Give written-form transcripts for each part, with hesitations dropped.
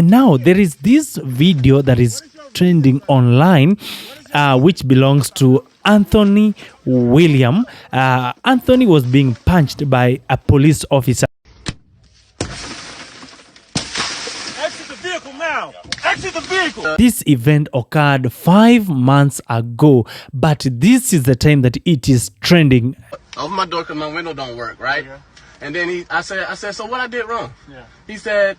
now there is this video that is trending online, which belongs to Anthony William. Anthony was being punched by a police officer. Exit the vehicle now! Exit the vehicle! This event occurred 5 months ago, but this is the time that it is trending. Open my door because my window don't work, right? Okay. And then I said, so what I did wrong? Yeah. He said,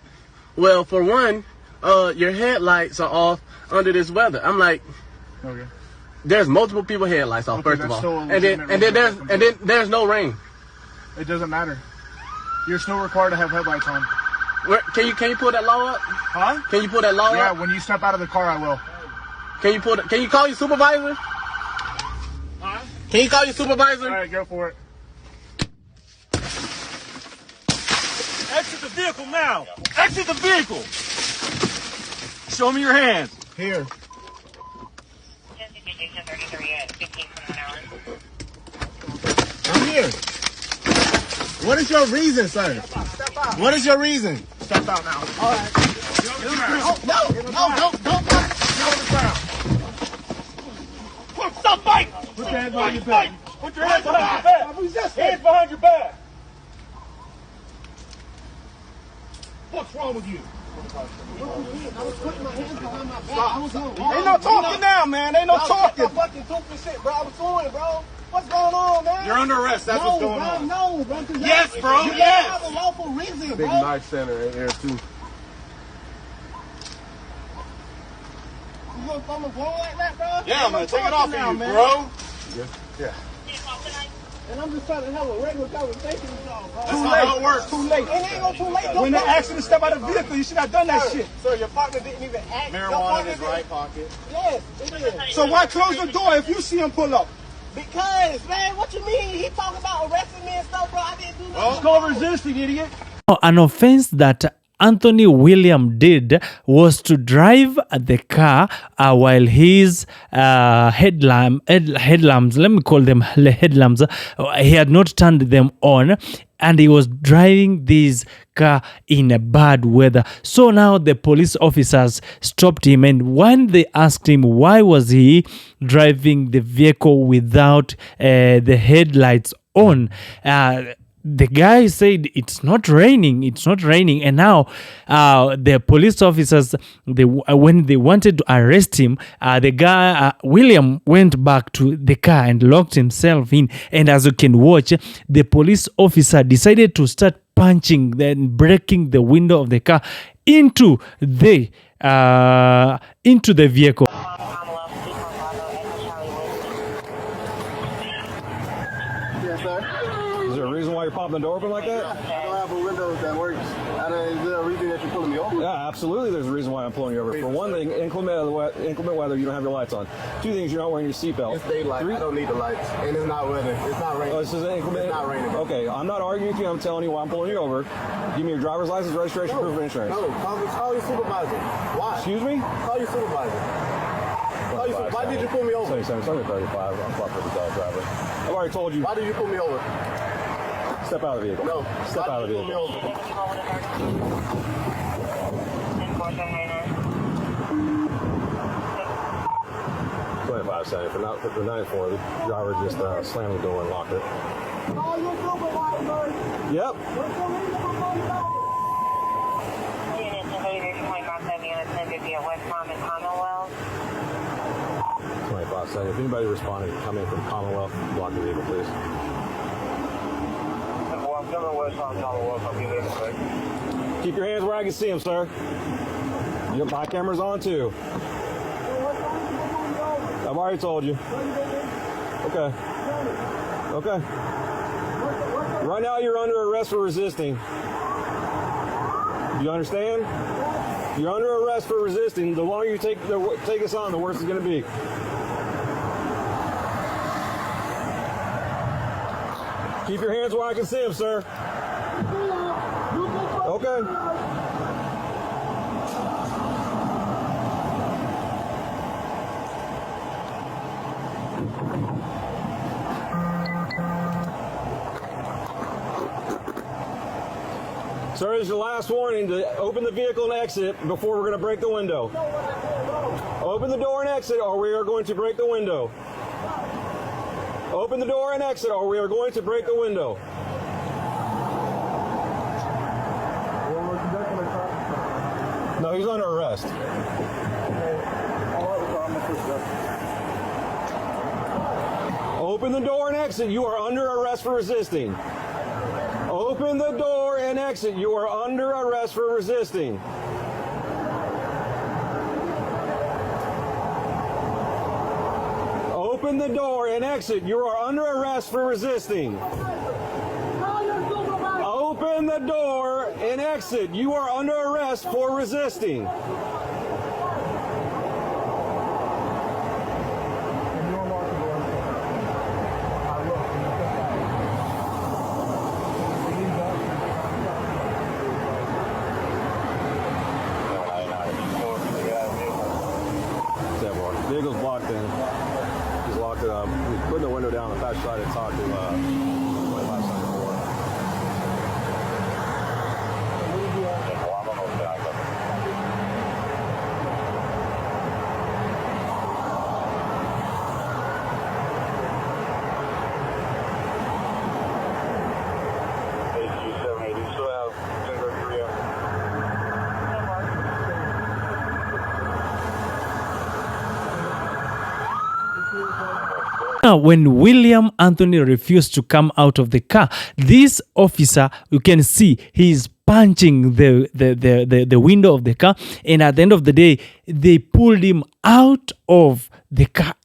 well, for one, your headlights are off under this weather. I'm like, Okay. there's multiple people headlights off, first of all. And then there's no rain. It doesn't matter. You're still required to have headlights on. Can you pull that law up? Huh? Can you pull that law Yeah, up? when you step out of the car, I will. Can you call your supervisor? Huh? Can you call your supervisor? All right, go for it. Exit the vehicle now! Exit the vehicle! Show me your hands. Here. I'm here. What is your reason, sir? Step out. What is your reason? Step out now. All right. No, don't. Get on the ground. Stop fighting! Put your hands behind your back. Put your hands behind your back. Hands behind your back. What's wrong with you? I was putting my hands behind my back. Ain't no talking now, man. Ain't no talking. Fucking stupid shit, bro. I was doing it, bro. What's going on, man? You're under arrest. That's what's going on. No, bro. Yes, bro. You Yes. have a lawful reason, bro. Big knife center in here too. You gonna throw me phone like that, bro? Yeah, I'm gonna take it off of you, man. bro. Yeah. And I'm just trying to have a regular conversation with y'all, bro. That's not how it works. Too late. It ain't gonna too late. When they asked you to step out of the vehicle, you should have done that shit. Sir, your partner didn't even ask. Marijuana in his right pocket. Yes, it is. So why close the door if you see him pull up? Because, man, what you mean? He talking about arresting me and stuff, bro. I didn't do nothing. It's called resisting, idiot. An offense that Anthony William did was to drive the car while his headlamps, let me call them headlamps, he had not turned them on, and he was driving this car in a bad weather. So now the police officers stopped him, and when they asked him why was he driving the vehicle without the headlights on, the guy said it's not raining, and now the police officers, when they wanted to arrest him, the guy William went back to the car and locked himself in, and as you can watch, the police officer decided to start punching, then breaking the window of the car into the vehicle. Yes, sir. Is there a reason why you're popping the door open like that? I don't have a window that works. Is there a reason that you're pulling me over? Yeah, absolutely. There's a reason why I'm pulling you over. For one thing, inclement weather, you don't have your lights on. Two things, you're not wearing your seatbelt. It's daylight. I don't need the lights. And it's not weather. It's not raining. Oh, this is inclement? It's not raining. Okay, I'm not arguing with you. I'm telling you why I'm pulling you over. Give me your driver's license, registration, proof of insurance. No, call your supervisor. Why? Excuse me? Call your supervisor. Why did you pull me over? 77, 35. I'm fucked with the dog driver. I've already told you. Why did you pull me over? Step out of the vehicle. No. Step out of the Why did you pull me vehicle. over? 25 seconds. For the 9-4, the driver just slammed the door and locked it. Call your supervisor. Yep. What's the reason for pulling me over? Units invaders, 25 units, 1050 at West Palm and Commonwealth. 25 seconds. If anybody responded, come in from Commonwealth, block the vehicle, please. Well, I'm coming West Palm, Commonwealth. I'll be there in a sec. Keep your hands where I can see them, sir. Yep, my camera's on too. I've already told you. Okay. Okay. Right now you're under arrest for resisting. You understand? You're under arrest for resisting. The longer you take us on, the worse it's going to be. Keep your hands where I can see them, sir. Okay. Sir, this is your last warning to open the vehicle and exit before we're going to break the window. Open the door and exit or we are going to break the window. Open the door and exit or we are going to break the window. No, he's under arrest. Open the door and exit. You are under arrest for resisting. Open the door and exit. You are under arrest for resisting. Open the door and exit. You are under arrest for resisting. Open the door and exit. You are under arrest for resisting. Vehicle's blocked in. He's locked it up. He's putting the window down. The patch tried to talk to 2574. Now, when William Anthony refused to come out of the car, this officer, you can see, he's punching the window of the car, and at the end of the day, they pulled him out of the car.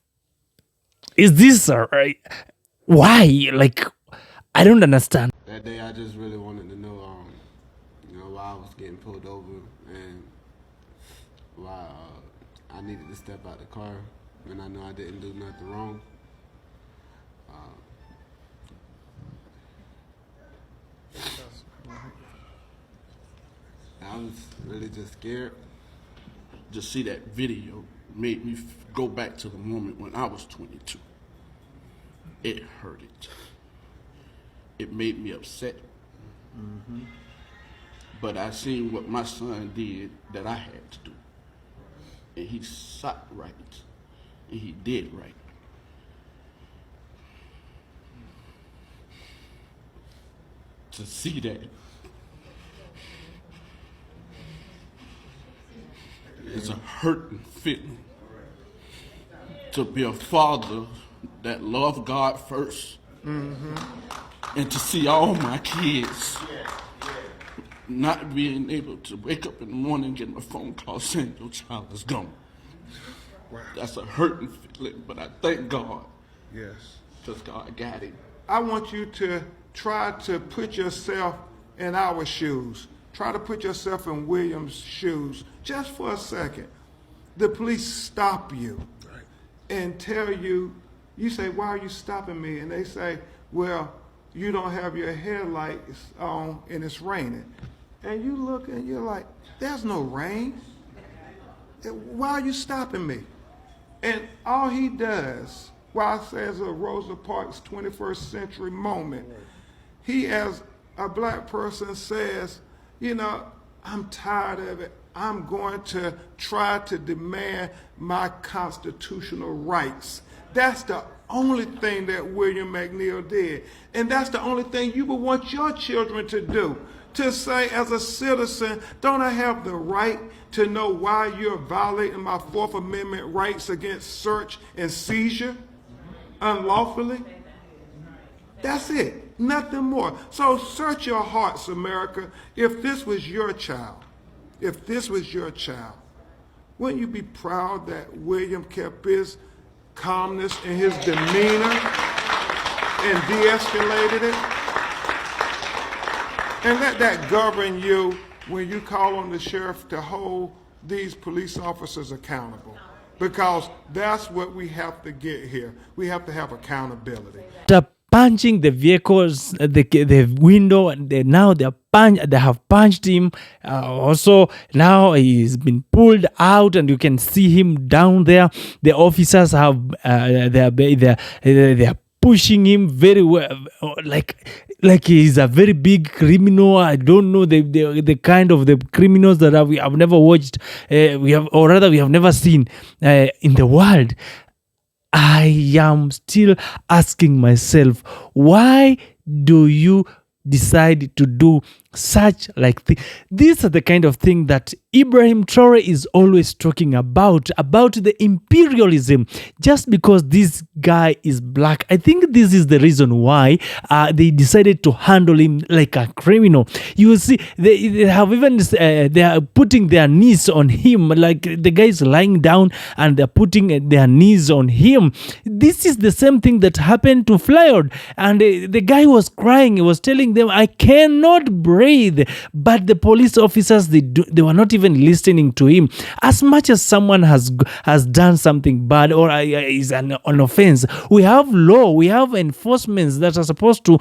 Is this right? Why? Like, I don't understand. That day, I just really wanted to know, why I was getting pulled over and why I needed to step out the car when I know I didn't do nothing wrong. I was really just scared. Just see that video made me go back to the moment when I was 22. It hurted. It made me upset. Mm-hmm. But I seen what my son did that I had to do. And he sought right. And he did right. To see that it's a hurting feeling. To be a father that loved God first. Mm-hmm. And to see all my kids not being able to wake up in the morning and get my phone call saying your child is gone. Wow. That's a hurting feeling, but I thank God. Yes. Because God got him. I want you to try to put yourself in our shoes. Try to put yourself in William's shoes just for a second. The police stop you and tell you, you say, why are you stopping me? And they say, well, you don't have your headlights on and it's raining. And you look and you're like, there's no rain. Why are you stopping me? And all he does, while it says a Rosa Parks 21st century moment, he as a black person says, I'm tired of it. I'm going to try to demand my constitutional rights. That's the only thing that William McNeil did. And that's the only thing you would want your children to do. To say, as a citizen, don't I have the right to know why you're violating my Fourth Amendment rights against search and seizure unlawfully? That's it, nothing more. So search your hearts, America. If this was your child, wouldn't you be proud that William kept his calmness and his demeanor and de-escalated it? And let that govern you when you call on the sheriff to hold these police officers accountable. Because that's what we have to get here. We have to have accountability. Punching the vehicles, the window, and they have punched him. Also, now he's been pulled out, and you can see him down there. The officers have they are pushing him very well. Like, like he's a very big criminal. I don't know the kind of the criminals that we have never watched, we have never seen in the world. I am still asking myself, why do you decide to do such like these are the kind of thing that Ibrahim Traore is always talking about the imperialism. Just because this guy is black, I think this is the reason why they decided to handle him like a criminal. You will see they have even they are putting their knees on him, like the guy is lying down and they're putting their knees on him. This is the same thing that happened to Floyd, and the guy was crying. He was telling them, I cannot breathe. But the police officers, they were not even listening to him. As much as someone has done something bad or is an offense, we have law, we have enforcements that are supposed to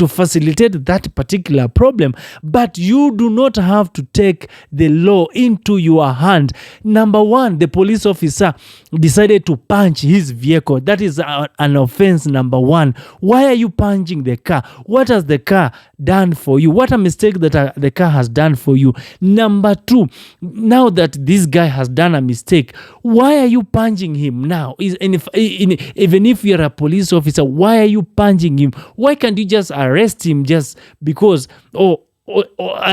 facilitate that particular problem. But you do not have to take the law into your hand. Number one, the police officer decided to punch his vehicle. That is an offense. Number one. Why are you punching the car? What has the car done for you? What a mistake that the car has done for you. Number two, now that this guy has done a mistake, why are you punching him now? Even if you're a police officer, why are you punching him? Why can't you just arrest him just because, or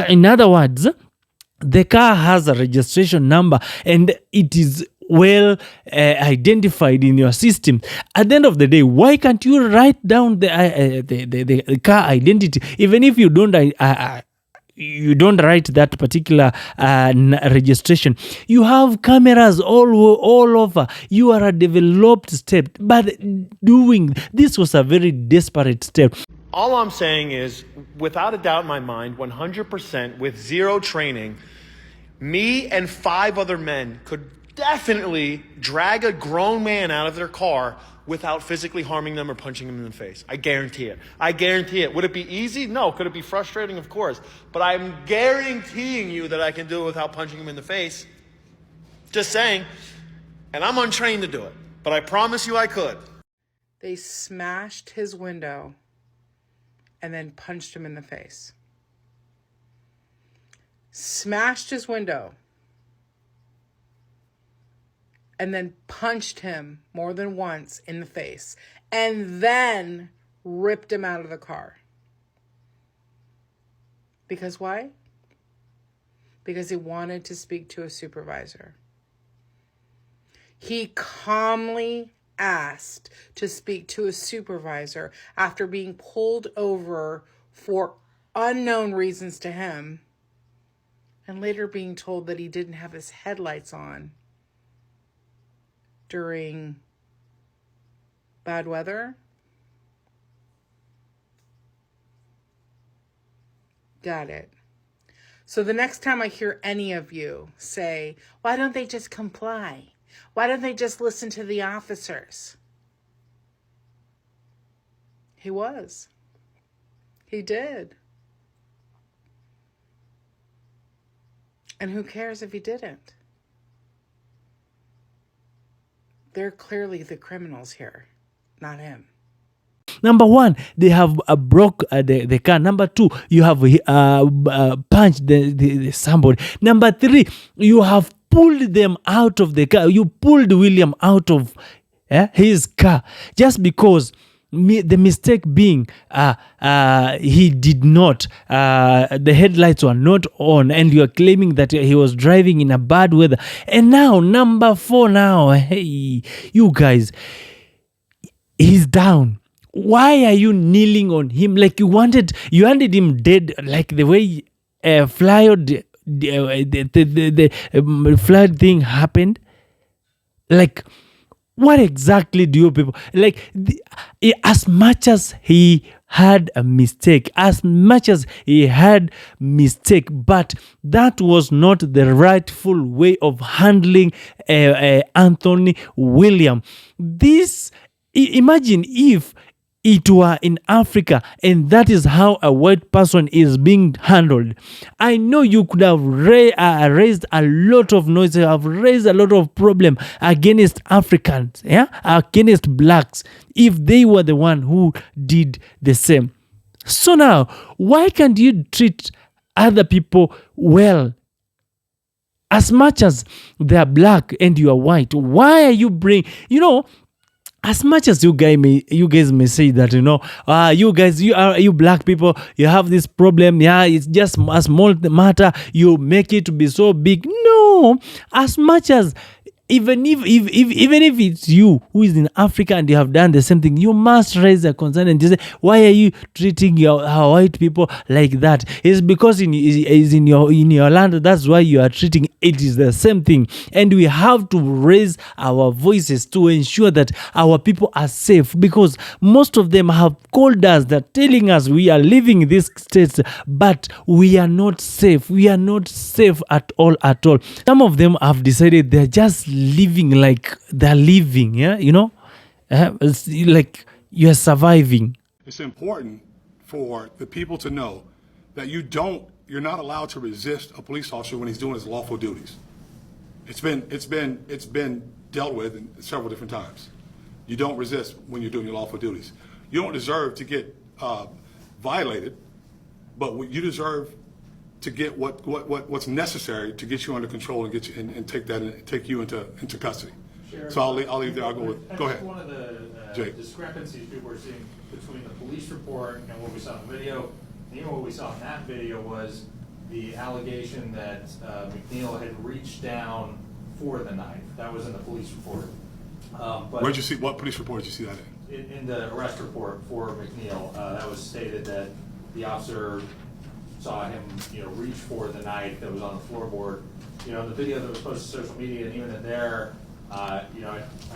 in other words, the car has a registration number and it is well identified in your system. At the end of the day, why can't you write down the car identity, even if you don't write that particular registration? You have cameras all over. You are a developed step, but doing this was a very desperate step. All I'm saying is, without a doubt in my mind, 100% with zero training, me and 5 other men could definitely drag a grown man out of their car without physically harming them or punching them in the face. I guarantee it. I guarantee it. Would it be easy? No. Could it be frustrating? Of course. But I'm guaranteeing you that I can do it without punching him in the face. Just saying. And I'm untrained to do it. But I promise you I could. They smashed his window and then punched him in the face. Smashed his window and then punched him more than once in the face, and then ripped him out of the car. Because why? Because he wanted to speak to a supervisor. He calmly asked to speak to a supervisor after being pulled over for unknown reasons to him, and later being told that he didn't have his headlights on during bad weather. Got it. So the next time I hear any of you say, why don't they just comply? Why don't they just listen to the officers? He was. He did. And who cares if he didn't? They're clearly the criminals here, not him. Number one, they have broke the car. Number two, you have punched the somebody. Number three, you have pulled them out of the car. You pulled William out of his car just because the mistake being he did not, the headlights were not on, and you are claiming that he was driving in a bad weather. And now, number four, hey, you guys, he's down. Why are you kneeling on him? Like you wanted him dead, like the way Floyd, the Floyd thing happened. Like, what exactly do you people like? As much as he had a mistake, but that was not the rightful way of handling Anthony William. Imagine if it were in Africa and that is how a white person is being handled. I know you could have raised a lot of noise, have raised a lot of problem against Africans, against blacks, if they were the one who did the same. So now, why can't you treat other people well? As much as they're black and you are white, why are you as much as you guys may say that, you black people, you have this problem, it's just a small matter, you make it to be so big. No, as much as even if it's you who is in Africa and you have done the same thing, you must raise a concern and just say, why are you treating our white people like that? It's because is in your land. That's why you are treating it is the same thing. And we have to raise our voices to ensure that our people are safe, because most of them have called us, that telling us we are living in these states, but we are not safe. We are not safe at all. Some of them have decided they're just living like they're living, it's like you're surviving. It's important for the people to know that you're not allowed to resist a police officer when he's doing his lawful duties. It's been dealt with several different times. You don't resist when you're doing your lawful duties. You don't deserve to get violated, but you deserve to get what's necessary to get you under control and get you and take you into custody. Sheriff, So I'll leave there. I'll go with. Go ahead. One of the Jake. discrepancies people are seeing between the police report and what we saw in the video, and even what we saw in that video, was the allegation that McNeil had reached down for the knife. That was in the police report. But Where'd you see? What police report did you see that in? in the arrest report for McNeil, that was stated that the officer saw him, reach for the knife that was on the floorboard. The video that was posted to social media, and even in there, I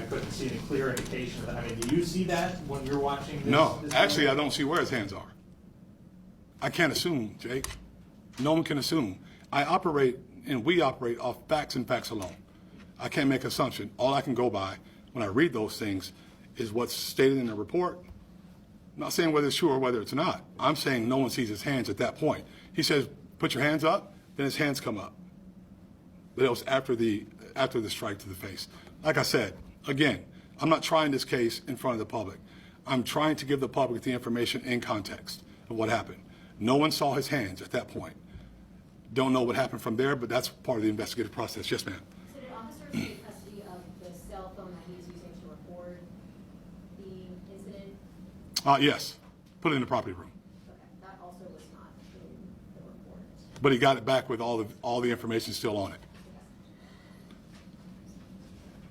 couldn't see any clear indication of that. I mean, do you see that when you're watching this? No, this actually, video? I don't see where his hands are. I can't assume, Jake. No one can assume. We operate off facts and facts alone. I can't make assumption. All I can go by when I read those things is what's stated in the report. I'm not saying whether it's true or whether it's not. I'm saying no one sees his hands at that point. He says, put your hands up, then his hands come up. But it was after the strike to the face. Like I said, again, I'm not trying this case in front of the public. I'm trying to give the public the information in context of what happened. No one saw his hands at that point. Don't know what happened from there, but that's part of the investigative process. Yes, ma'am. So did officers take custody of the cell phone that he was using to record the incident? Yes. Put it in the property room. Okay, that also was not in the report. But he got it back with all the information still on it.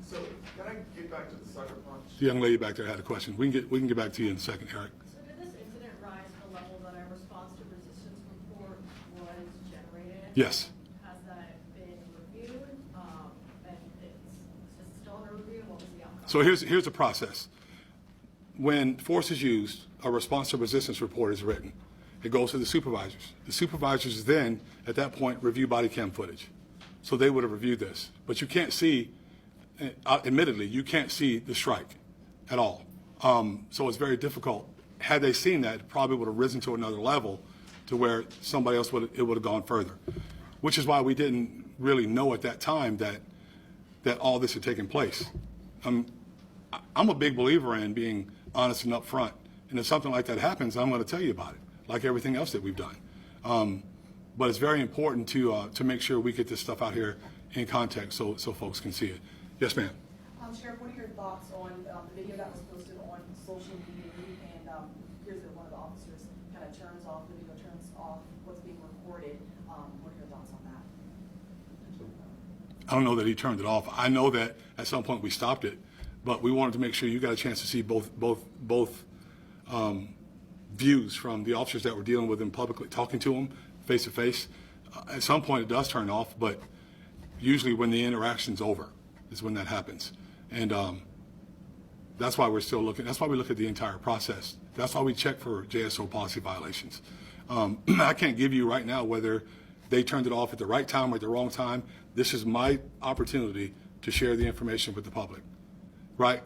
So can I get back to the sucker punch? The young lady back there had a question. We can get back to you in a second, Eric. So did this incident rise to the level that a response to resistance report was generated? Yes. Has that been reviewed? And it's still under review? What was the outcome? So here's the process. When force is used, a response to resistance report is written. It goes to the supervisors. The supervisors then, at that point, review body cam footage. So they would have reviewed this. But you can't see, admittedly, you can't see the strike at all. So it's very difficult. Had they seen that, it probably would have risen to another level to where somebody else would have gone further. Which is why we didn't really know at that time that all this had taken place. I'm a big believer in being honest and upfront. And if something like that happens, I'm going to tell you about it, like everything else that we've done. But it's very important to make sure we get this stuff out here in context so folks can see it. Yes, ma'am. Sheriff, what are your thoughts on the video that was posted on social media? And here's one of the officers kind of turns off the video, turns off what's being recorded. What are your thoughts on that? I don't know that he turned it off. I know that at some point we stopped it, but we wanted to make sure you got a chance to see both views from the officers that were dealing with him publicly, talking to him face to face. At some point it does turn off, but usually when the interaction's over is when that happens. And that's why we're still looking. That's why we look at the entire process. That's why we check for JSO policy violations. I can't give you right now whether they turned it off at the right time or at the wrong time. This is my opportunity to share the information with the public, right?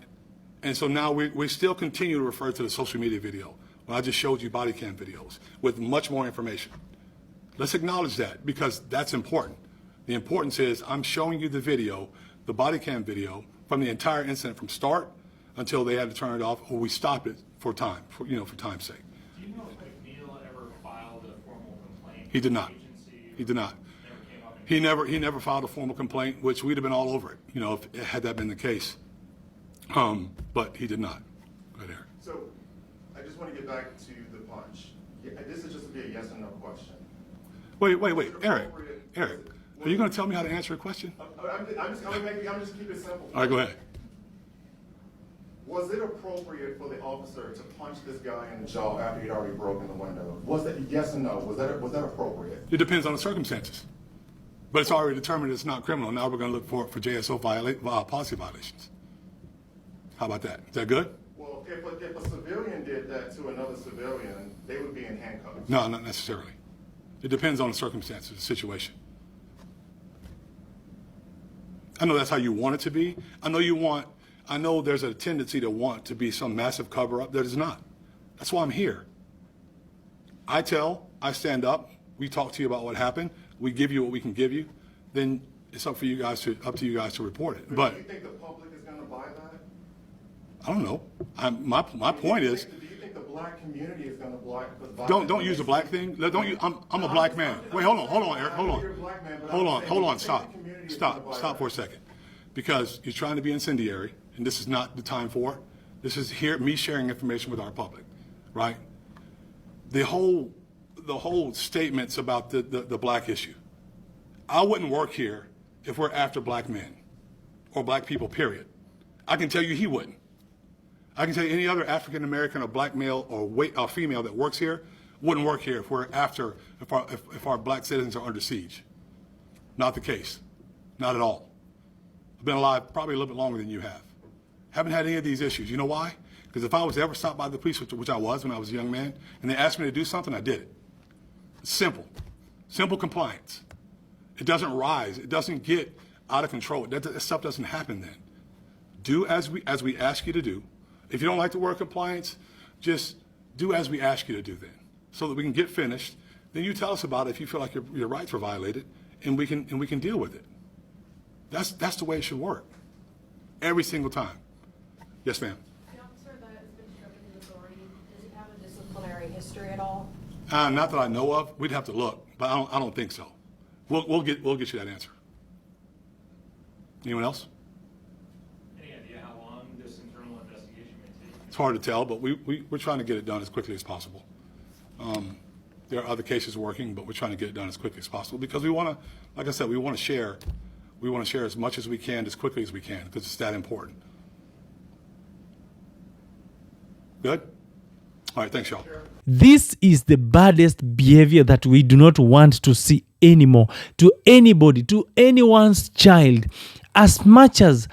And so now we still continue to refer to the social media video. When I just showed you body cam videos with much more information. Let's acknowledge that because that's important. The importance is I'm showing you the video, the body cam video from the entire incident from start until they had to turn it off or we stop it for time, for time's sake. Do you know if McNeil He did not. He did not. He never filed a formal complaint, which we'd have been all over it, you know, if had that been the case. But he did not. Go ahead, Eric. So, I just want to get back to the punch. This is just to be a yes or no question. Wait, Eric, are you going to tell me how to answer a question? I'm just keeping it simple. All right, go ahead. Was it appropriate for the officer to punch this guy in the jaw after he'd already broken the window? Was that yes or no? Was that appropriate? It depends on the circumstances. But it's already determined it's not criminal. Now we're going to look for JSO policy violations. How about that? Is that good? Well, if a civilian did that to another civilian, they would be in handcuffs. No, not necessarily. It depends on the circumstances, the situation. I know that's how you want it to be. I know there's a tendency to want to be some massive cover-up. That is not. That's why I'm here. I stand up, we talk to you about what happened, we give you what we can give you, then it's up to you guys to report it. But do you think the public is going to buy that? I don't know. My point is, Do you think the black community is going to buy that? don't use the black thing. I'm a black man. Wait, hold on, Eric. Hold on. Stop for a second. Because you're trying to be incendiary, and this is not the time for it. This is me sharing information with our public, right? The whole statements about the black issue. I wouldn't work here if we're after black men or black people, period. I can tell you he wouldn't. I can tell you any other African American or black male or female that works here wouldn't work here if we're after if our black citizens are under siege. Not the case. Not at all. I've been alive probably a little bit longer than you have. Haven't had any of these issues. You know why? Because if I was ever stopped by the police, which I was when I was a young man, and they asked me to do something, I did it. It's simple. Simple compliance. It doesn't rise. It doesn't get out of control. That stuff doesn't happen then. Do as we ask you to do. If you don't like the word compliance, just do as we ask you to do then, so that we can get finished. Then you tell us about it if you feel like your rights were violated, and we can deal with it. That's the way it should work. Every single time. Yes, ma'am. The officer that has been stripped of his authority, does he have a disciplinary history at all? Not that I know of. We'd have to look, but I don't think so. We'll get you that answer. Anyone else? Any idea how long this internal investigation may take? It's hard to tell, but we're trying to get it done as quickly as possible. There are other cases working, but we're trying to get it done as quickly as possible because we want to, like I said, we want to share as much as we can, as quickly as we can, because it's that important. Good? All right, thanks, y'all. This is the baddest behavior that we do not want to see anymore to anybody, to anyone's child. As much as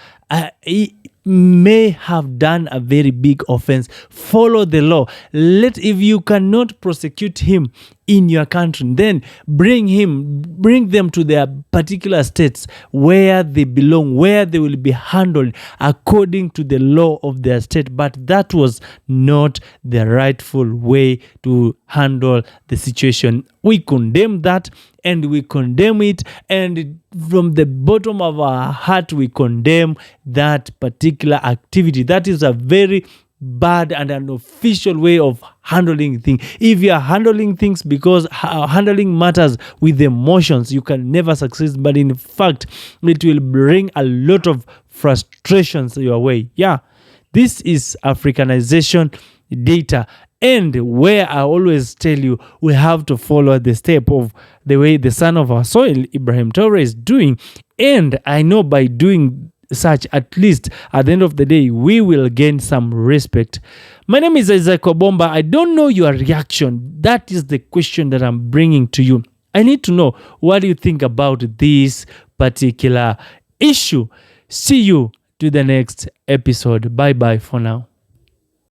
he may have done a very big offense, follow the law. If you cannot prosecute him in your country, then bring them to their particular states where they belong, where they will be handled according to the law of their state. But that was not the rightful way to handle the situation. We condemn that, and we condemn it, and from the bottom of our heart we condemn that particular activity. That is a very bad and an official way of handling things. If you are handling things because handling matters with emotions, you can never succeed. But in fact, it will bring a lot of frustrations your way. Yeah, this is Africanization data. And where I always tell you, we have to follow the step of the way the son of our soil, Ibrahim Traore, is doing. And I know by doing such, at least at the end of the day, we will gain some respect. My name is Isaac Obomba. I don't know your reaction. That is the question that I'm bringing to you. I need to know, what do you think about this particular issue? See you to the next episode. Bye-bye for now.